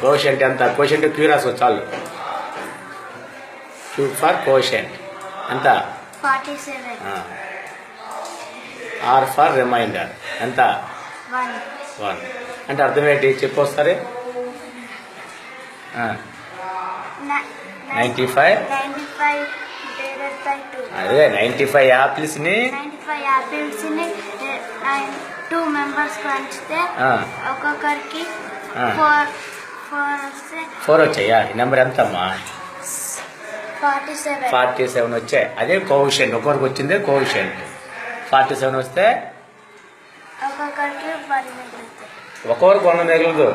Quotient ఎంత? Quotient queue రాసుకో చాలు. క్యూ ఫర్ కోషెంట్ ఎంత? 47. ఆర్ ఫర్ రిమైండర్ ఎంత? 1. అంటే అర్థం ఏంటి చెప్పు ఒకసారి. 95 divided by 2. అదే 95 యాపిల్స్ని 95 యాపిల్స్ని 2 మెంబర్స్ పంచితే ఒక్కొక్కరికి 4 వస్తే 4 వచ్చాయా? ఈ నెంబర్ ఎంతమ్మా? 47. 47 వచ్చాయి. అదే కోషెంట్. ఒకరికి వచ్చిందే కోషెంట్. 47 వస్తే ఒక్కొక్కరికి 1 మిగులుతుంది. ఒక్కొక్కరికి 1 మిగలదు.